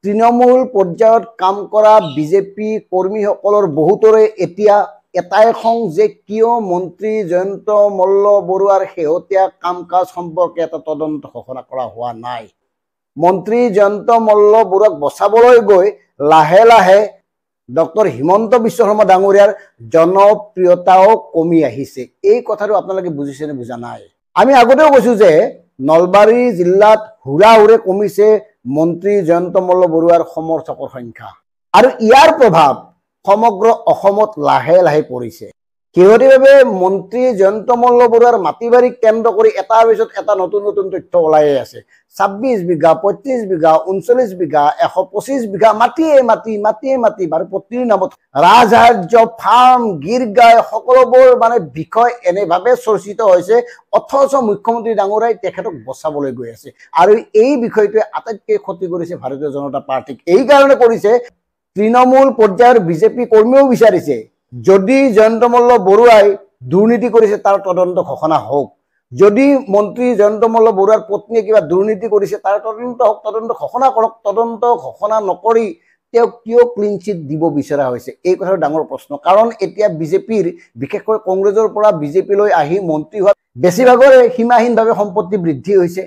তৃণমূল পৰ্যায়ত কাম কৰা বিজেপি কৰ্মীসকলৰ বহুতৰে এতিয়া এটাই খং যে কিয় মন্ত্ৰী জয়ন্ত মল্ল বৰুৱাৰ শেহতীয়া কাম কাজ সম্পৰ্কে এটা তদন্ত ঘোষণা কৰা হোৱা নাই। মন্ত্ৰী জয়ন্ত মল্ল বৰুৱাক বচাবলৈ গৈ লাহে লাহে ডক্টৰ হিমন্ত বিশ্ব শৰ্মা ডাঙৰীয়াৰ জনপ্ৰিয়তাও কমি আহিছে। এই কথাটো আপোনালোকে বুজিছে নে বুজা নাই? আমি আগতেও কৈছো যে নলবাৰী জিলাত হুৰাহুৰে কমিছে মন্ত্ৰী জয়ন্ত মল্ল বৰুৱাৰ সমৰ্থকৰ সংখ্যা আৰু ইয়াৰ প্ৰভাৱ সমগ্ৰ অসমত লাহে লাহে পৰিছে। শেহতীয়াভাৱে মন্ত্ৰী জয়ন্ত মল্ল বৰুৱাৰ মাটিবাৰী কেন্দ্ৰ কৰি এটাৰ পিছত এটা নতুন নতুন তথ্য ওলাই আছে। 26 বিঘা, 35 বিঘা, 39 বিঘা, 125 বিঘা মাটি বাৰু পত্নীৰ নামত ৰাজহাৰ্য ফাৰ্ম গিৰ গাই সকলোবোৰ বিষয় এনেভাৱে চৰ্চিত হৈছে, অথচ মুখ্যমন্ত্ৰী ডাঙৰীয়াই তেখেতক বচাবলৈ গৈ আছে। আৰু এই বিষয়টোৱে আটাইতকৈ ক্ষতি কৰিছে ভাৰতীয় জনতা পাৰ্টিক। এই কাৰণে কৰিছে তৃণমূল পৰ্যায়ৰ বিজেপি কৰ্মীও বিচাৰিছে যদি জয়ন্ত মল্ল বৰুৱাই দুৰ্নীতি কৰিছে তাৰ তদন্ত ঘোষণা হওক, যদি মন্ত্ৰী জয়ন্ত মল্ল বৰুৱাৰ পত্নীয়ে কিবা দুৰ্নীতি কৰিছে তাৰ তদন্ত হওক, তদন্ত ঘোষণা কৰক। তদন্ত ঘোষণা নকৰি তেওঁ কিয় ক্লিন চিট দিব বিচৰা হৈছে, এই কথাটো ডাঙৰ প্ৰশ্ন। কাৰণ এতিয়া বিজেপিৰ বিশেষকৈ কংগ্ৰেছৰ পৰা বিজেপিলৈ আহি মন্ত্ৰী হোৱা বেছিভাগৰে সীমাহীনভাৱে সম্পত্তি বৃদ্ধি হৈছে।